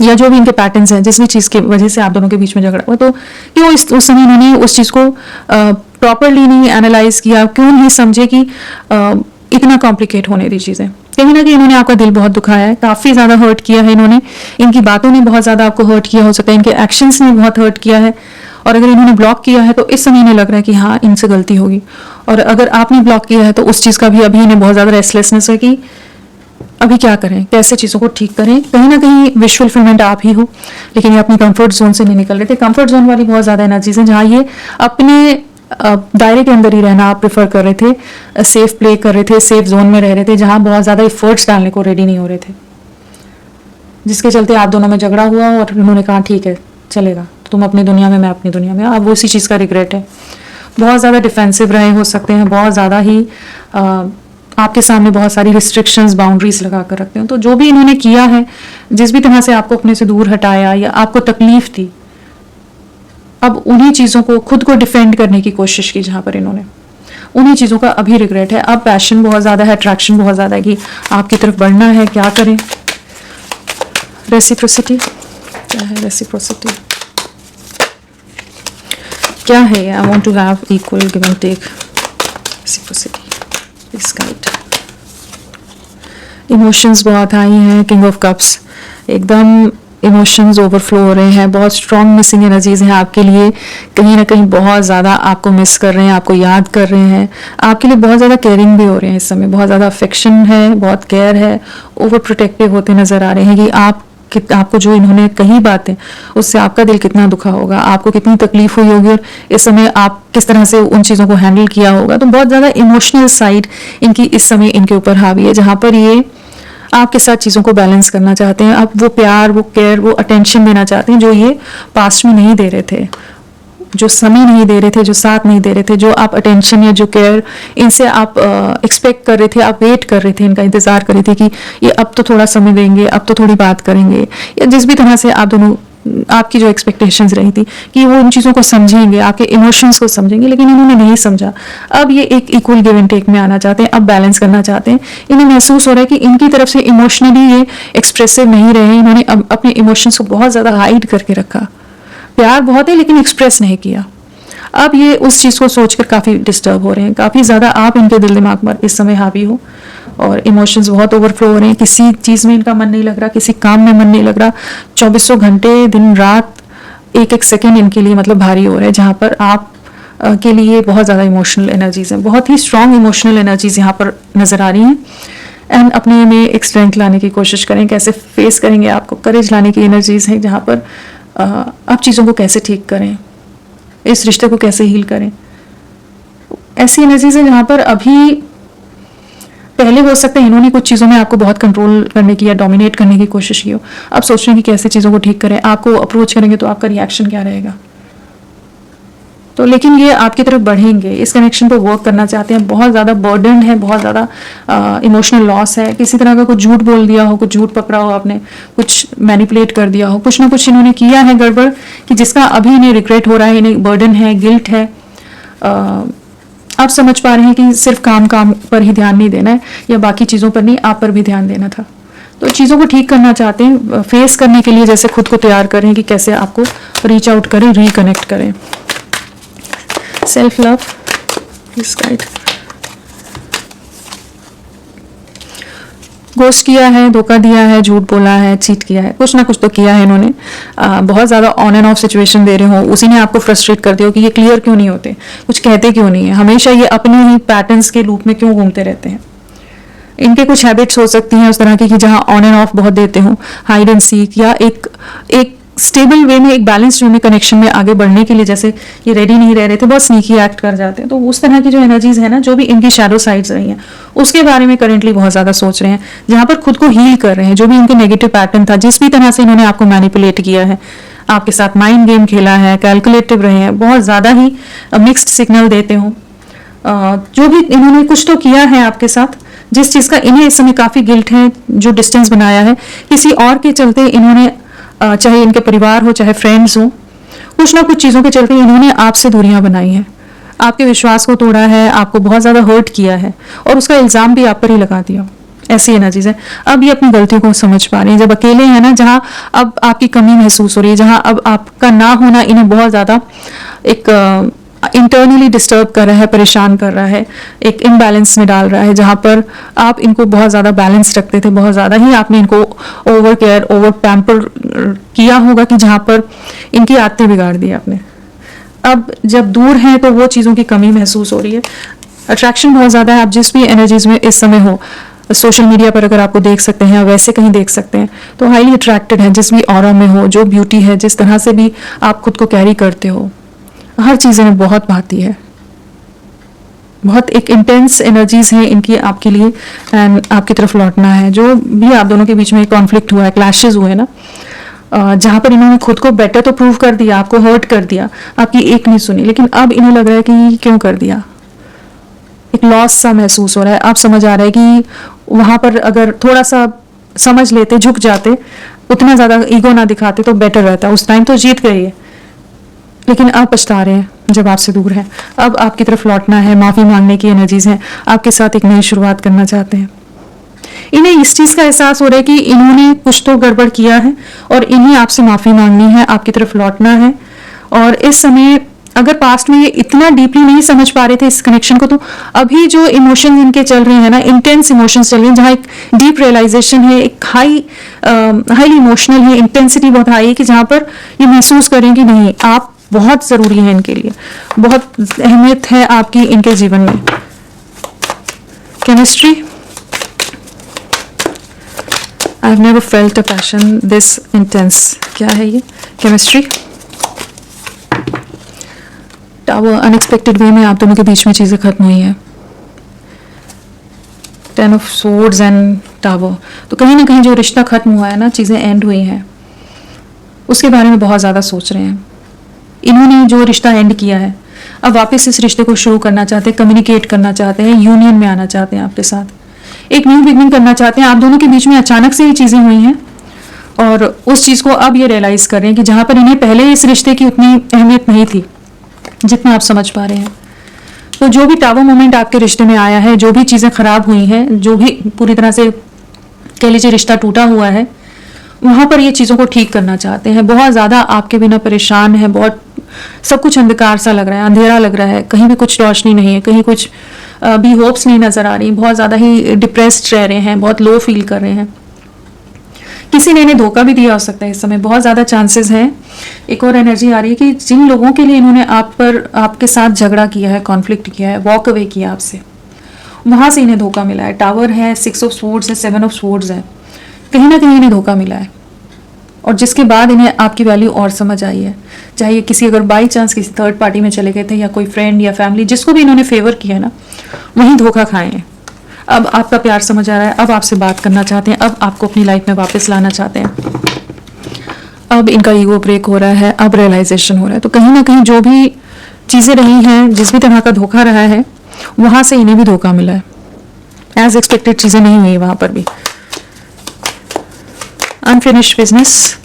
या जो भी इनके पैटर्न्स हैं, जिस भी चीज़ की वजह से आप दोनों के बीच में झगड़ा हुआ, तो क्यों उस समय इन्होंने उस चीज़ को प्रॉपरली नहीं एनालाइज किया, क्यों नहीं समझे कि इतना कॉम्प्लिकेट होने दी चीज़ें। कहीं ना कहीं इन्होंने आपका दिल बहुत दुखाया है, काफ़ी ज़्यादा हर्ट किया है इन्होंने, इनकी बातों ने बहुत ज़्यादा आपको हर्ट किया, हो सकता है इनके एक्शंस ने बहुत हर्ट किया है। और अगर इन्होंने ब्लॉक किया है तो इस समय इन्हें लग रहा है कि हाँ इनसे गलती होगी, और अगर आपने ब्लॉक किया है तो उस चीज़ का भी अभी इन्हें बहुत ज़्यादा रेस्टलेसनेस है कि अभी क्या करें, कैसे चीज़ों को ठीक करें। कहीं ना कहीं विश फुलफिलमेंट आप ही हो, लेकिन ये अपनी कंफर्ट जोन से नहीं निकल रहे थे। कंफर्ट जोन वाली बहुत ज़्यादा एनर्जीज हैं, जहाँ ये अपने दायरे के अंदर ही रहना आप प्रेफर कर रहे थे, सेफ प्ले कर रहे थे, सेफ जोन में रह रहे थे, जहाँ बहुत ज़्यादा एफर्ट्स डालने को रेडी नहीं हो रहे थे, जिसके चलते आप दोनों में झगड़ा हुआ और उन्होंने कहा ठीक है चलेगा, तुम अपनी दुनिया में, मैं अपनी दुनिया में। अब उसी चीज़ का रिग्रेट है। बहुत ज़्यादा डिफेंसिव रहे हो सकते हैं, बहुत ज़्यादा ही आपके सामने बहुत सारी रिस्ट्रिक्शंस, बाउंड्रीज लगा कर रखते हैं। तो जो भी इन्होंने किया है, जिस भी तरह से आपको अपने से दूर हटाया या आपको तकलीफ दी, अब उन्हीं चीज़ों को, खुद को डिफेंड करने की कोशिश की, जहाँ पर इन्होंने उन्हीं चीज़ों का अभी रिग्रेट है। अब पैशन बहुत ज़्यादा है, अट्रैक्शन बहुत ज़्यादा है कि आपकी तरफ बढ़ना है, क्या करें। रेसिप्रोसिटी, क्या है रेसिप्रोसिटी, क्या है? I want to have equal give and take, reciprocity, इस गाइड। इमोशंस बहुत हाई हैं, किंग ऑफ कप्स, एकदम इमोशंस ओवरफ्लो हो रहे हैं, बहुत स्ट्रॉन्ग मिसिंग एनर्जीज हैं आपके लिए, कहीं ना कहीं बहुत ज़्यादा आपको मिस कर रहे हैं, आपको याद कर रहे हैं, आपके लिए बहुत ज़्यादा केयरिंग भी हो रहे हैं इस समय, बहुत ज़्यादा अफेक्शन है, बहुत केयर है, ओवर प्रोटेक्टिव होते नज़र आ रहे हैं कि आपको जो इन्होंने कही बातें उससे आपका दिल कितना दुखा होगा, आपको कितनी तकलीफ हुई होगी और इस समय आप किस तरह से उन चीज़ों को हैंडल किया होगा। तो बहुत ज़्यादा इमोशनल साइड इनकी इस समय इनके ऊपर हावी है, जहाँ पर ये आपके साथ चीज़ों को बैलेंस करना चाहते हैं, आप वो प्यार, वो केयर, वो अटेंशन देना चाहते हैं जो ये पास्ट में नहीं दे रहे थे, जो समय नहीं दे रहे थे, जो साथ नहीं दे रहे थे, जो आप अटेंशन या जो केयर इनसे आप एक्सपेक्ट कर रहे थे, आप वेट कर रहे थे, इनका इंतज़ार कर रहे थे कि ये अब तो थोड़ा समय देंगे, अब तो थोड़ी बात करेंगे, या जिस भी तरह से आप दोनों आपकी जो एक्सपेक्टेशंस रही थी कि वो उन चीज़ों को समझेंगे, आपके इमोशंस को समझेंगे, लेकिन इन्होंने नहीं समझा। अब ये एक इक्वल गिव एंड टेक में आना चाहते हैं, अब बैलेंस करना चाहते हैं। इन्हें महसूस हो रहा है कि इनकी तरफ से इमोशनली ये एक्सप्रेसिव नहीं रहे, इन्होंने अपने इमोशंस को बहुत ज़्यादा हाइड करके रखा, प्यार बहुत है लेकिन एक्सप्रेस नहीं किया। अब ये उस चीज़ को सोचकर काफ़ी डिस्टर्ब हो रहे हैं, काफ़ी ज़्यादा आप इनके दिल दिमाग पर इस समय हावी हो और इमोशंस बहुत ओवरफ्लो हो रहे हैं, किसी चीज़ में इनका मन नहीं लग रहा, किसी काम में मन नहीं लग रहा, 24 घंटे दिन रात एक एक सेकेंड इनके लिए मतलब भारी हो रहा है, जहाँ पर आप के लिए बहुत ज़्यादा इमोशनल एनर्जीज हैं, बहुत ही स्ट्रॉन्ग इमोशनल एनर्जीज यहाँ पर नज़र आ रही हैं। एंड अपने में एक स्ट्रेंथ लाने की कोशिश करें, कैसे फेस करेंगे, आपको करेज लाने की एनर्जीज हैं, जहाँ पर आप चीज़ों को कैसे ठीक करें, इस रिश्ते को कैसे हील करें। ऐसी एनर्जीज है जहाँ पर अभी पहले हो सकता है इन्होंने कुछ चीज़ों में आपको बहुत कंट्रोल करने की या डोमिनेट करने की कोशिश की हो, अब सोच रहे हैं कि कैसे चीज़ों को ठीक करें, आपको अप्रोच करेंगे तो आपका रिएक्शन क्या रहेगा। तो लेकिन ये आपकी तरफ बढ़ेंगे, इस कनेक्शन पर वर्क करना चाहते हैं, बहुत ज़्यादा बर्डन है, बहुत ज़्यादा इमोशनल लॉस है, किसी तरह का कुछ झूठ बोल दिया हो, कुछ झूठ पकड़ा हो आपने, कुछ मैनिपुलेट कर दिया हो, कुछ ना कुछ इन्होंने किया है गड़बड़ कि जिसका अभी इन्हें रिग्रेट हो रहा है, इन्हें बर्डन है, गिल्ट है। आप समझ पा रहे हैं कि सिर्फ काम पर ही ध्यान नहीं देना है या बाकी चीज़ों पर नहीं, आप पर भी ध्यान देना था। तो चीज़ों को ठीक करना चाहते हैं, फेस करने के लिए जैसे खुद को तैयार करें कि कैसे आपको रीच आउट करें, रिकनेक्ट करें। Self love, please guide. Ghost किया है, धोखा दिया है, झूठ बोला है, चीट किया है, कुछ ना कुछ तो किया है इन्होंने। बहुत ज़्यादा ऑन एंड ऑफ सिचुएशन दे रहे हो, उसी ने आपको फ्रस्ट्रेट कर दिया हो कि ये क्लियर क्यों नहीं होते, कुछ कहते क्यों नहीं है, हमेशा ये अपने ही पैटर्न्स के लूप में क्यों घूमते रहते हैं। इनके कुछ हैबिट्स हो सकती हैं उस तरह की कि जहाँ ऑन एंड ऑफ बहुत देते हो, हाइड एंड सीक, या एक स्टेबल वे में, एक बैलेंस वे में कनेक्शन में आगे बढ़ने के लिए जैसे ये रेडी नहीं रह रहे थे, बहुत स्नीकी एक्ट कर जाते हैं। तो उस तरह की जो एनर्जीज है ना, जो भी इनकी शैडो साइड्स रही हैं, उसके बारे में करेंटली बहुत ज़्यादा सोच रहे हैं, जहाँ पर खुद को हील कर रहे हैं। जो भी इनके नेगेटिव पैटर्न था, जिस भी तरह से इन्होंने आपको मैनिपुलेट किया है, आपके साथ माइंड गेम खेला है, कैलकुलेटिव रहे हैं, बहुत ज़्यादा ही मिक्स्ड सिग्नल देते हो, जो भी इन्होंने कुछ तो किया है आपके साथ, जिस चीज़ का इन्हें इस समय काफ़ी गिल्ट है, जो डिस्टेंस बनाया है किसी और के चलते इन्होंने, चाहे इनके परिवार हो चाहे फ्रेंड्स हो, कुछ ना कुछ चीज़ों के चलते इन्होंने आपसे दूरियां बनाई हैं, आपके विश्वास को तोड़ा है, आपको बहुत ज़्यादा हर्ट किया है और उसका इल्ज़ाम भी आप पर ही लगा दिया। ऐसी एनर्जीज है। अब ये अपनी गलतियों को समझ पा रहे हैं, जब अकेले हैं ना, जहाँ अब आपकी कमी महसूस हो रही है, जहाँ अब आपका ना होना इन्हें बहुत ज़्यादा एक इंटरनली डिस्टर्ब कर रहा है, परेशान कर रहा है, एक इम्बैलेंस में डाल रहा है, जहाँ पर आप इनको बहुत ज़्यादा बैलेंस रखते थे, बहुत ज़्यादा ही आपने इनको ओवर केयर, ओवर पैम्पर किया होगा कि जहाँ पर इनकी आदतें बिगाड़ दी आपने। अब जब दूर हैं तो वो चीज़ों की कमी महसूस हो रही है, अट्रैक्शन बहुत ज़्यादा है। आप जिस भी एनर्जीज में इस समय हो, सोशल मीडिया पर अगर आपको देख सकते हैं, वैसे कहीं देख सकते हैं, तो हाईली अट्रैक्टेड है, जिस भी ऑरा में हो, जो ब्यूटी है, जिस तरह से भी आप खुद को कैरी करते हो, हर चीज़ में बहुत भाती है, बहुत एक इंटेंस एनर्जीज है इनकी आपके लिए, एंड आपकी तरफ लौटना है। जो भी आप दोनों के बीच में कॉन्फ्लिक्ट हुआ है, क्लैशेस हुए ना, जहाँ पर इन्होंने खुद को बेटर तो प्रूव कर दिया, आपको हर्ट कर दिया, आपकी एक नहीं सुनी, लेकिन अब इन्हें लग रहा है कि क्यों कर दिया, एक लॉस सा महसूस हो रहा है। आप समझ आ रहा है कि वहाँ पर अगर थोड़ा सा समझ लेते, झुक जाते, उतना ज़्यादा ईगो ना दिखाते तो बेटर रहता। उस टाइम तो जीत गई है, लेकिन आप पछता रहे हैं जब आपसे दूर है। अब आपकी तरफ लौटना है, माफ़ी मांगने की एनर्जीज हैं, आपके साथ एक नई शुरुआत करना चाहते हैं। इन्हें इस चीज़ का एहसास हो रहा है कि इन्होंने कुछ तो गड़बड़ किया है और इन्हें आपसे माफ़ी मांगनी है, आपकी तरफ लौटना है। और इस समय अगर पास्ट में ये इतना डीपली नहीं समझ पा रहे थे इस कनेक्शन को, तो अभी जो इमोशंस इनके चल रहे हैं ना, इंटेंस इमोशंस चल रहे हैं, जहाँ एक डीप रियलाइजेशन है, एक हाईली इमोशनल है, इंटेंसिटी बहुत हाई है, कि जहाँ पर ये महसूस करें कि नहीं, आप बहुत ज़रूरी है इनके लिए, बहुत अहमियत है आपकी इनके जीवन में। Chemistry, I have never felt a passion this intense. क्या है ये? केमिस्ट्री। टावर, अनएक्सपेक्टेड वे में आप दोनों के बीच में चीज़ें खत्म हुई हैं। 10 ऑफ सोर्ड्स एंड टावर, तो कहीं ना कहीं जो रिश्ता खत्म हुआ है ना, चीज़ें एंड हुई हैं, उसके बारे में बहुत ज़्यादा सोच रहे हैं। इन्होंने जो रिश्ता एंड किया है, अब वापस इस रिश्ते को शुरू करना चाहते हैं, कम्युनिकेट करना चाहते हैं, यूनियन में आना चाहते हैं आपके साथ, एक न्यू बिगनिंग करना चाहते हैं। आप दोनों के बीच में अचानक से ही चीज़ें हुई हैं और उस चीज़ को अब ये रियलाइज़ कर रहे हैं कि जहाँ पर इन्हें पहले इस रिश्ते की उतनी अहमियत नहीं थी जितना आप समझ पा रहे हैं। तो जो भी टावर मोमेंट आपके रिश्ते में आया है, जो भी चीज़ें खराब हुई हैं, जो भी पूरी तरह से कह लीजिए रिश्ता टूटा हुआ है, वहाँ पर ये चीज़ों को ठीक करना चाहते हैं। बहुत ज़्यादा आपके बिना परेशान है, बहुत सब कुछ अंधकार सा लग रहा है, अंधेरा लग रहा है, कहीं भी कुछ रोशनी नहीं है, कहीं कुछ भी होप्स नहीं नज़र आ रही, बहुत ज़्यादा ही डिप्रेस्ड रह रहे हैं, बहुत लो फील कर रहे हैं। किसी ने इन्हें धोखा भी दिया हो सकता है इस समय, बहुत ज़्यादा चांसेस हैं। एक और एनर्जी आ रही है कि जिन लोगों के लिए इन्होंने आपके साथ झगड़ा किया है, कॉन्फ्लिक्ट किया है, वॉक अवे किया आपसे, वहाँ से इन्हें धोखा मिला है। टावर है, 6 ऑफ स्वॉर्ड्स है, 7 ऑफ स्वॉर्ड्स है, कहीं ना कहीं इन्हें धोखा मिला है और जिसके बाद इन्हें आपकी वैल्यू और समझ आई है। चाहे किसी, अगर बाई चांस किसी थर्ड पार्टी में चले गए थे या कोई फ्रेंड या फैमिली, जिसको भी इन्होंने फेवर किया है ना, वहीं धोखा खाए हैं। अब आपका प्यार समझ आ रहा है, अब आपसे बात करना चाहते हैं, अब आपको अपनी लाइफ में वापस लाना चाहते हैं। अब इनका ईगो ब्रेक हो रहा है, अब रियलाइजेशन हो रहा है। तो कहीं ना कहीं जो भी चीज़ें रही हैं, जिस भी तरह का धोखा रहा है, वहाँ से इन्हें भी धोखा मिला है। एज एक्सपेक्टेड चीज़ें नहीं हुई वहाँ पर भी। अनफिनिश्ड बिजनेस,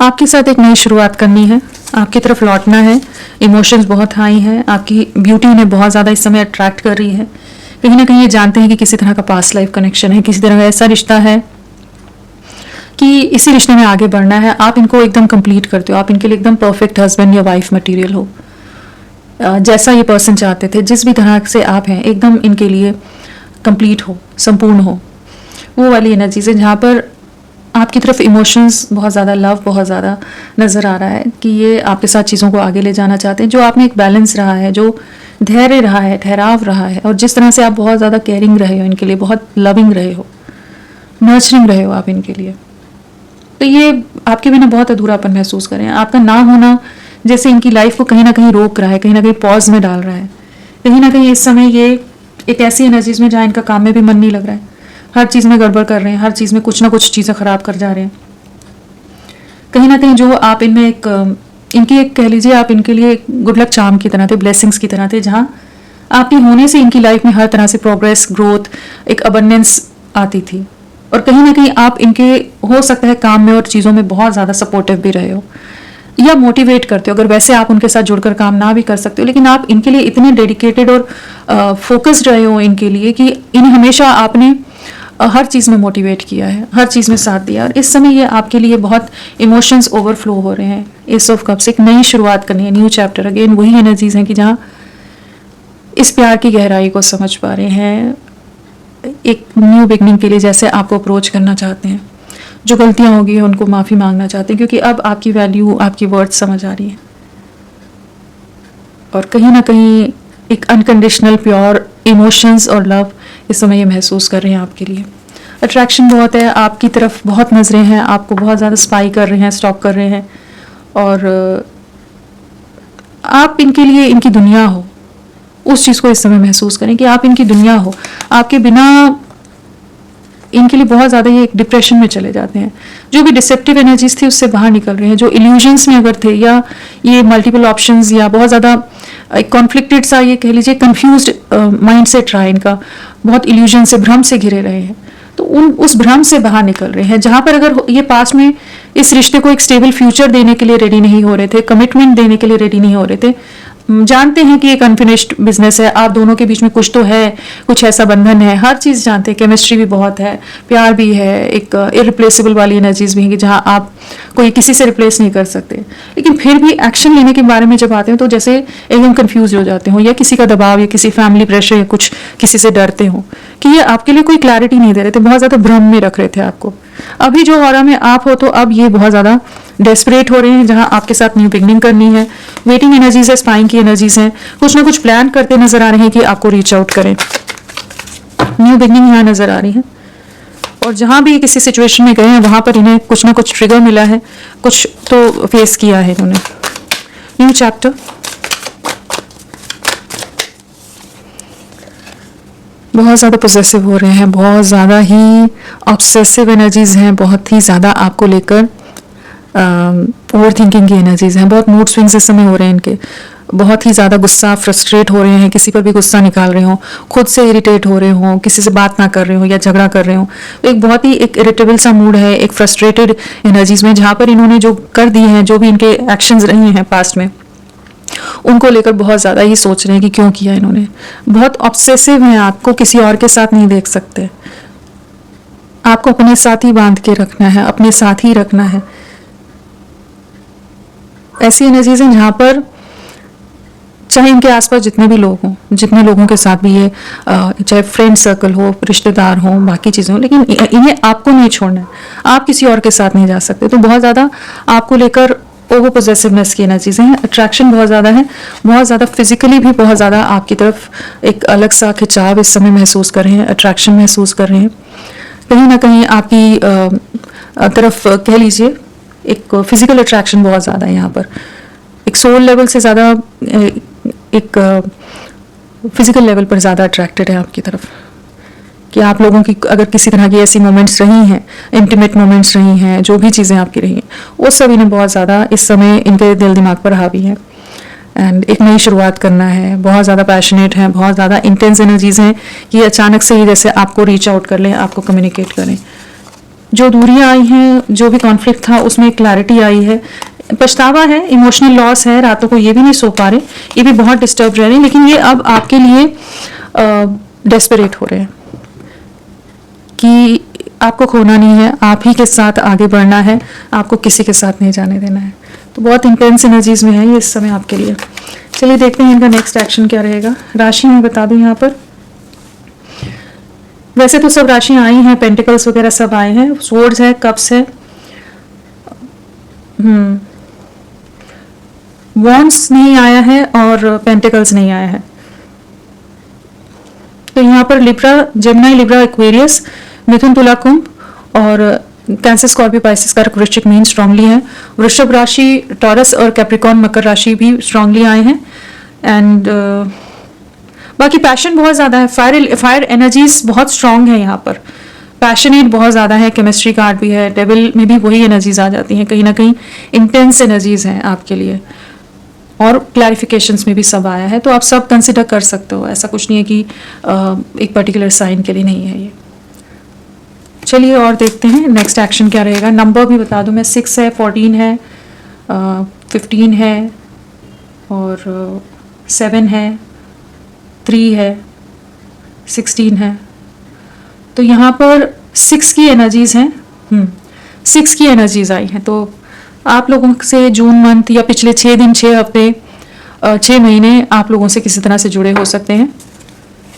आपके साथ एक नई शुरुआत करनी है, आपकी तरफ लौटना है। इमोशंस बहुत हाई हैं, आपकी ब्यूटी उन्हें बहुत ज़्यादा इस समय अट्रैक्ट कर रही है। कहीं ना कहीं ये जानते हैं कि किसी तरह का पास्ट लाइफ कनेक्शन है, किसी तरह का ऐसा रिश्ता है कि इसी रिश्ते में आगे बढ़ना है। आप इनको एकदम कंप्लीट करते हो, आप इनके लिए एकदम परफेक्ट हस्बैंड या वाइफ मटेरियल हो। जैसा ये पर्सन चाहते थे, जिस भी तरह से आप हैं, एकदम इनके लिए कंप्लीट हो, संपूर्ण हो। वो वाली एनर्जी से जहाँ पर आपकी तरफ इमोशंस बहुत ज़्यादा, लव बहुत ज़्यादा नज़र आ रहा है कि ये आपके साथ चीज़ों को आगे ले जाना चाहते हैं। जो आपने एक बैलेंस रहा है, जो धैर्य रहा है, ठहराव रहा है, और जिस तरह से आप बहुत ज़्यादा केयरिंग रहे हो इनके लिए, बहुत लविंग रहे हो, नर्चरिंग रहे हो आप इनके लिए, तो ये आपके बिना बहुत अधूरापन महसूस कर रहे हैं। आपका ना होना जैसे इनकी लाइफ को कहीं ना कहीं रोक रहा है, कहीं ना कहीं पॉज में डाल रहा है। कहीं ना कहीं इस समय ये एक ऐसी एनर्जीज में जहाँ इनका काम में भी मन नहीं लग रहा है, हर चीज़ में गड़बड़ कर रहे हैं, हर चीज़ में कुछ ना कुछ चीज़ें ख़राब कर जा रहे हैं। कहीं ना कहीं जो आप इनमें इनकी एक कह लीजिए, आप इनके लिए एक गुड लक चार्म की तरह थे, ब्लेसिंग्स की तरह थे, जहाँ आपके होने से इनकी लाइफ में हर तरह से प्रोग्रेस, ग्रोथ, एक अबंडेंस आती थी। और कहीं ना कहीं आप इनके हो सकता है काम में और चीज़ों में बहुत ज़्यादा सपोर्टिव भी रहे हो या मोटिवेट करते हो। अगर वैसे आप उनके साथ जुड़कर काम ना भी कर सकते हो, लेकिन आप इनके लिए इतने डेडिकेटेड और फोकस्ड रहे हो इनके लिए कि इन्हें हमेशा आपने हर चीज़ में मोटिवेट किया है, हर चीज़ में साथ दिया। और इस समय ये आपके लिए बहुत इमोशंस ओवरफ्लो हो रहे हैं। एस ऑफ कप्स, एक नई शुरुआत करनी है, न्यू चैप्टर। अगेन वही एनर्जीज हैं कि जहाँ इस प्यार की गहराई को समझ पा रहे हैं, एक न्यू बिगनिंग के लिए जैसे आपको अप्रोच करना चाहते हैं, जो गलतियाँ होगी उनको माफ़ी मांगना चाहते हैं, क्योंकि अब आपकी वैल्यू, आपकी वर्थ समझ आ रही है। और कहीं ना कहीं एक अनकंडीशनल प्योर इमोशंस और लव इस समय ये महसूस कर रहे हैं आपके लिए। अट्रैक्शन बहुत है, आपकी तरफ बहुत नज़रें हैं, आपको बहुत ज़्यादा स्पाई कर रहे हैं, स्टॉक कर रहे हैं, और आप इनके लिए इनकी दुनिया हो, उस चीज़ को इस समय महसूस करें कि आप इनकी दुनिया हो। आपके बिना इनके लिए बहुत ज़्यादा ये एक डिप्रेशन में चले जाते हैं। जो भी डिसेप्टिव एनर्जीज थी उससे बाहर निकल रहे हैं, जो इल्यूजन्स में अगर थे, या ये मल्टीपल ऑप्शंस, या बहुत ज़्यादा एक कॉन्फ्लिक्टेड सा, ये कह लीजिए कंफ्यूज्ड माइंड सेट रहा है इनका, बहुत इल्यूजन से, भ्रम से घिरे रहे हैं। तो उस भ्रम से बाहर निकल रहे हैं, जहां पर अगर ये पास्ट में इस रिश्ते को एक स्टेबल फ्यूचर देने के लिए रेडी नहीं हो रहे थे, कमिटमेंट देने के लिए रेडी नहीं हो रहे थे, जानते हैं कि एक अनफिनिश्ड बिजनेस है, आप दोनों के बीच में कुछ तो है, कुछ ऐसा बंधन है, हर चीज़ जानते हैं, केमिस्ट्री भी बहुत है, प्यार भी है, एक इरिप्लेसेबल वाली एनर्जीज भी है कि जहाँ आप कोई किसी से रिप्लेस नहीं कर सकते, लेकिन फिर भी एक्शन लेने के बारे में जब आते हैं तो जैसे एकदम कंफ्यूज हो जाते हो, या किसी का दबाव या किसी फैमिली प्रेशर या कुछ किसी से डरते हो कि ये आपके लिए कोई क्लैरिटी नहीं दे रहे थे, बहुत ज़्यादा भ्रम में रख रहे थे आपको। अभी जो ऑरा में आप हो तो अब ये बहुत ज़्यादा डेस्परेट हो रहे हैं, जहां आपके साथ न्यू बिगनिंग करनी है, वेटिंग एनर्जीज है, स्पाइंग की एनर्जीज हैं, कुछ ना कुछ प्लान करते नजर आ रहे हैं कि आपको रीच आउट करें, न्यू बिगनिंग यहाँ नजर आ रही है। और जहां भी किसी सिचुएशन में गए हैं वहां पर इन्हें कुछ ना कुछ ट्रिगर मिला है, कुछ तो फेस किया है इन्होंने। न्यू चैप्टर, बहुत ज़्यादा पोजेसिव हो रहे हैं, बहुत ज़्यादा ही ऑब्सेसिव एनर्जीज हैं, बहुत ही ज़्यादा आपको लेकर ओवर थिंकिंग की एनर्जीज हैं, बहुत मूड स्विंग्स इस समय हो रहे हैं इनके, बहुत ही ज़्यादा गुस्सा, फ्रस्ट्रेट हो रहे हैं, किसी पर भी गुस्सा निकाल रहे हो, खुद से इरिटेट हो रहे हो, किसी से बात ना कर रहे हो या झगड़ा कर रहे हो, तो एक बहुत ही एक इरिटेबल सा मूड है, एक फ्रस्ट्रेटेड एनर्जीज में, जहाँ पर इन्होंने जो कर दिए हैं, जो भी इनके एक्शंस रहे हैं पास्ट में, उनको लेकर बहुत ज़्यादा ही सोच रहे हैं कि क्यों किया इन्होंने। बहुत ऑब्सेसिव हैं, आपको किसी और के साथ नहीं देख सकते, आपको अपने साथ ही बांध के रखना है, अपने साथ ही रखना है। ऐसी एनर्जीज हैं जहाँ पर चाहे इनके आसपास जितने भी लोग हों, जितने लोगों के साथ भी ये चाहे फ्रेंड सर्कल हो, रिश्तेदार हो, बाकी चीज़ें हो, लेकिन इन्हें आपको नहीं छोड़ना है, आप किसी और के साथ नहीं जा सकते। तो बहुत ज़्यादा आपको लेकर ओवर पोजेसिवनेस की एनर्जीज हैं, अट्रैक्शन बहुत ज़्यादा है, बहुत ज़्यादा फिजिकली भी बहुत ज़्यादा आपकी तरफ एक अलग सा खिंचाव इस समय महसूस कर रहे हैं, अट्रैक्शन महसूस कर रहे हैं, कहीं ना कहीं आपकी तरफ कह लीजिए एक फिजिकल अट्रैक्शन बहुत ज़्यादा है यहाँ पर, एक सोल लेवल से ज़्यादा एक फिजिकल लेवल पर ज़्यादा अट्रैक्टेड है आपकी तरफ, कि आप लोगों की अगर किसी तरह की ऐसी मोमेंट्स रही हैं, इंटीमेट मोमेंट्स रही हैं, जो भी चीज़ें आपकी रही हैं, वो सब इन्हें बहुत ज़्यादा इस समय इनके दिल दिमाग पर हावी है। एंड एक नई शुरुआत करना है, बहुत ज़्यादा पैशनेट हैं, बहुत ज़्यादा इंटेंस एनर्जीज हैं कि अचानक से ही जैसे आपको रीच आउट कर लें, आपको कम्युनिकेट करें। जो दूरियां आई हैं, जो भी कॉन्फ्लिक्ट था उसमें क्लैरिटी आई है, पछतावा है, इमोशनल लॉस है, रातों को ये भी नहीं सो पा रहे, ये भी बहुत डिस्टर्ब रह रहे हैं, लेकिन ये अब आपके लिए डेस्परेट हो रहे हैं कि आपको खोना नहीं है, आप ही के साथ आगे बढ़ना है, आपको किसी के साथ नहीं जाने देना है। तो बहुत इंटेंस एनर्जीज में है ये इस समय आपके लिए। चलिए देखते हैं इनका नेक्स्ट एक्शन क्या रहेगा। राशि मैं बता दूं यहाँ पर, वैसे तो सब राशियां आई हैं, पेंटिकल्स वगैरह सब आए हैं, स्वॉर्ड्स है, कप्स है, वॉन्ड्स नहीं आया है और पेंटिकल्स नहीं आया है। तो यहाँ पर लिब्रा, जेमिनी, लिब्रा, एक्वेरियस, मिथुन, तुला, कुंभ और कैंसर, स्कॉर्पियो, पाइसेस, कर्क, वृश्चिक मेन स्ट्रांगली हैं। वृषभ राशि, टॉरस और कैप्रिकॉर्न, मकर राशि भी स्ट्रांगली आए हैं। एंड बाकी पैशन बहुत ज़्यादा है, फायर एनर्जीज बहुत स्ट्रांग है यहाँ पर, पैशनेट बहुत ज़्यादा है, केमिस्ट्री कार्ड भी है, डेविल में भी वही एनर्जीज आ जाती हैं, कहीं ना कहीं इंटेंस एनर्जीज हैं आपके लिए, और क्लैरिफिकेशंस में भी सब आया है, तो आप सब कंसिडर कर सकते हो, ऐसा कुछ नहीं है कि एक पर्टिकुलर साइन के लिए नहीं है ये। चलिए और देखते हैं नेक्स्ट एक्शन क्या रहेगा। नंबर भी बता दूं मैं, 6 है, 14 है, 15 है और 7 है, 3 है, 16 है। तो यहाँ पर 6 की एनर्जीज हैं, 6 की एनर्जीज आई हैं। तो आप लोगों से जून मंथ या पिछले 6 दिन, 6 हफ्ते, 6 महीने आप लोगों से किसी तरह से जुड़े हो सकते हैं।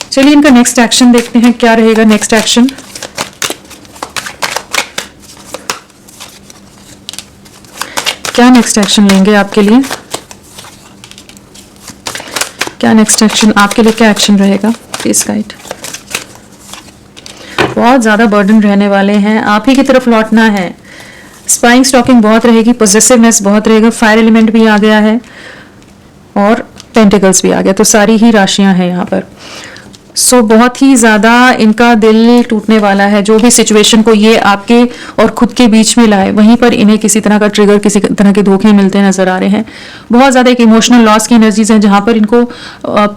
चलिए इनका नेक्स्ट एक्शन देखते हैं क्या रहेगा। नेक्स्ट एक्शन, क्या नेक्स्ट एक्शन लेंगे आपके लिए, क्या नेक्स्ट एक्शन आपके लिए, क्या एक्शन रहेगा प्लीज गाइड। बहुत ज़्यादा बर्डन रहने वाले हैं, आप ही की तरफ लौटना है, स्पाइंग स्टॉकिंग बहुत रहेगी, पॉजिटिवनेस बहुत रहेगा, फायर एलिमेंट भी आ गया है और पेंटिकल्स भी आ गया, तो सारी ही राशियां हैं यहाँ पर। सो बहुत ही ज़्यादा इनका दिल टूटने वाला है। जो भी सिचुएशन को ये आपके और खुद के बीच में लाए, वहीं पर इन्हें किसी तरह का ट्रिगर, किसी तरह के धोखे मिलते नजर आ रहे हैं। बहुत ज़्यादा एक इमोशनल लॉस की एनर्जीज हैं, जहाँ पर इनको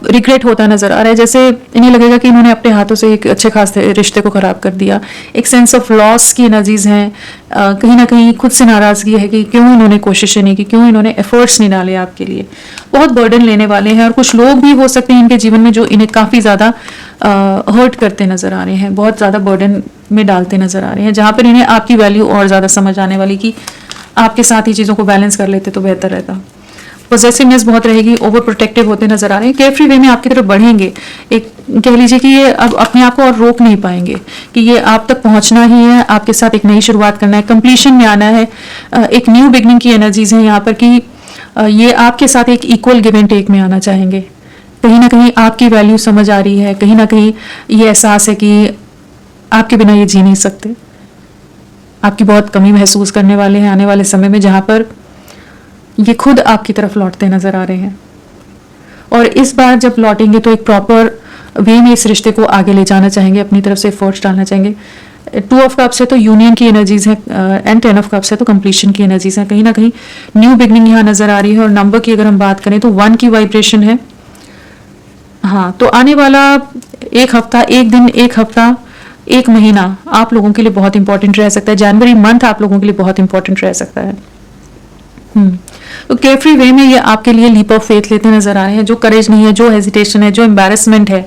रिग्रेट होता नजर आ रहा है। जैसे इन्हें लगेगा कि इन्होंने अपने हाथों से एक अच्छे खास रिश्ते को खराब कर दिया। एक सेंस ऑफ लॉस की एनर्जीज हैं। कहीं ना कहीं खुद से नाराज़गी है कि क्यों इन्होंने कोशिशें नहीं की, क्यों इन्होंने एफर्ट्स नहीं डाले आपके लिए। बहुत बर्डन लेने वाले हैं, और कुछ लोग भी हो सकते हैं इनके जीवन में जो इन्हें काफ़ी ज़्यादा हर्ट करते नज़र आ रहे हैं, बहुत ज़्यादा बर्डन में डालते नज़र आ रहे हैं, जहाँ पर इन्हें आपकी वैल्यू और ज़्यादा समझ आने वाली कि आपके साथ ही चीज़ों को बैलेंस कर लेते तो बेहतर रहता। पॉजिटिवनेस बहुत रहेगी, ओवर प्रोटेक्टिव होते नजर आ रहे हैं, केयरफ्री वे में आपकी तरफ बढ़ेंगे। एक कह लीजिए कि ये अब अपने आप को और रोक नहीं पाएंगे कि ये आप तक पहुंचना ही है, आपके साथ एक नई शुरुआत करना है, कंप्लीशन में आना है। एक न्यू बिगनिंग की एनर्जीज है यहाँ पर कि ये आपके साथ एक इक्वल गिव एंड टेक में आना चाहेंगे। कहीं ना कहीं आपकी वैल्यू समझ आ रही है, कहीं ना कहीं ये एहसास है कि आपके बिना ये जी नहीं सकते। आपकी बहुत कमी महसूस करने वाले हैं आने वाले समय में, जहाँ पर ये खुद आपकी तरफ लौटते नजर आ रहे हैं। और इस बार जब लौटेंगे तो एक प्रॉपर वे में इस रिश्ते को आगे ले जाना चाहेंगे, अपनी तरफ से एफर्ट्स डालना चाहेंगे। 2 ऑफ कप्स है तो यूनियन की एनर्जीज है, एंड 10 ऑफ कप्स है तो कंप्लीशन की एनर्जीज है। कहीं ना कहीं न्यू बिगनिंग यहाँ नजर आ रही है। और नंबर की अगर हम बात करें तो 1 की वाइब्रेशन है। हाँ, तो आने वाला एक हफ्ता, एक दिन, एक हफ्ता, एक महीना आप लोगों के लिए बहुत इंपॉर्टेंट रह सकता है। जनवरी मंथ आप लोगों के लिए बहुत इंपॉर्टेंट रह सकता है। तो केयरफ्री वे में ये आपके लिए लीप ऑफ फेथ लेते नजर आ रहे हैं। जो करेज नहीं है, जो हेजिटेशन है, जो एम्बैरेसमेंट है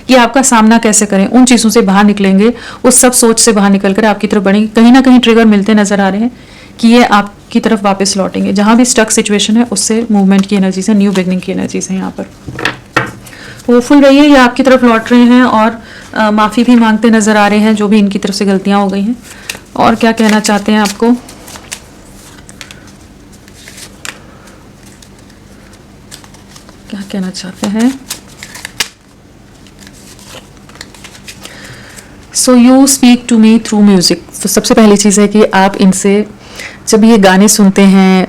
कि आपका सामना कैसे करें, उन चीज़ों से बाहर निकलेंगे। उस सब सोच से बाहर निकलकर आपकी तरफ बढ़ेंगे। कहीं ना कहीं ट्रिगर मिलते नजर आ रहे हैं कि ये आपकी तरफ वापस लौटेंगे। जहाँ भी स्टक सिचुएशन है उससे मूवमेंट की एनर्जीज है, न्यू बिगनिंग की एनर्जीज है। यहाँ पर होपफुल रहिए, ये आपकी तरफ लौट रहे हैं और माफ़ी भी मांगते नजर आ रहे हैं जो भी इनकी तरफ से गलतियाँ हो गई हैं। और क्या कहना चाहते हैं आपको, क्या कहना चाहते हैं। So you speak to me through music. तो सबसे पहली चीज़ है कि आप इनसे जब ये गाने सुनते हैं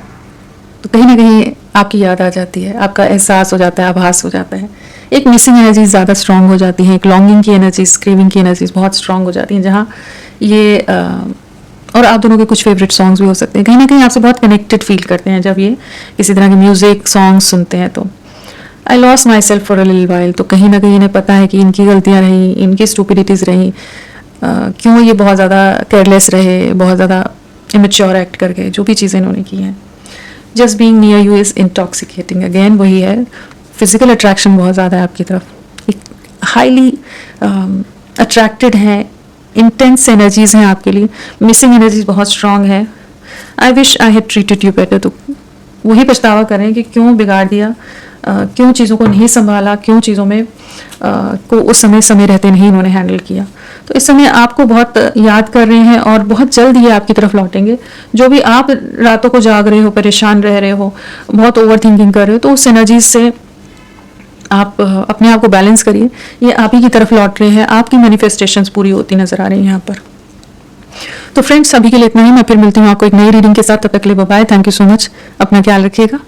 तो कहीं ना कहीं आपकी याद आ जाती है, आपका एहसास हो जाता है, आभास हो जाता है। एक मिसिंग एनर्जी ज़्यादा स्ट्रांग हो जाती है, एक लॉन्गिंग की एनर्जीज, क्रेविंग की एनर्जीज बहुत स्ट्रांग हो जाती हैं। जहाँ ये और आप दोनों के कुछ फेवरेट सॉन्ग्स भी हो सकते हैं। कहीं ना कहीं आपसे बहुत कनेक्टेड फील करते हैं जब ये किसी तरह के म्यूजिक सॉन्ग्स सुनते हैं। तो I lost myself for a little while. तो कहीं ना कहीं इन्हें पता है कि इनकी गलतियाँ रहीं, इनकी स्टूपिडिटीज़ रहीं, क्यों ये बहुत ज़्यादा केयरलेस रहे, बहुत ज़्यादा इमेच्योर एक्ट करके जो भी चीज़ें इन्होंने की हैं। Just being near you is intoxicating. Again वही है, फिजिकल अट्रैक्शन बहुत ज़्यादा है आपकी तरफ, एक हाईली अट्रैक्टेड हैं, इंटेंस एनर्जीज हैं आपके लिए, मिसिंग एनर्जीज बहुत स्ट्रांग है। I wish I had treated you better. तो वही पछतावा करें कि क्यों बिगाड़ दिया, क्यों चीज़ों को नहीं संभाला, क्यों चीज़ों में को उस समय रहते नहीं इन्होंने हैंडल किया। तो इस समय आपको बहुत याद कर रहे हैं और बहुत जल्द ये आपकी तरफ लौटेंगे। जो भी आप रातों को जाग रहे हो, परेशान रह रहे हो, बहुत ओवर थिंकिंग कर रहे हो, तो उस एनर्जीज से आप अपने आप को बैलेंस करिए। ये आप ही की तरफ लौट रहे हैं, आपकी मैनिफेस्टेशंस पूरी होती नजर आ रही हैं यहाँ पर। तो फ्रेंड्स, अभी के लिए इतना ही। मैं फिर मिलती हूँ आपको एक नई रीडिंग के साथ। तब तक के लिए bye bye. Thank you so much. अपना ख्याल रखिएगा।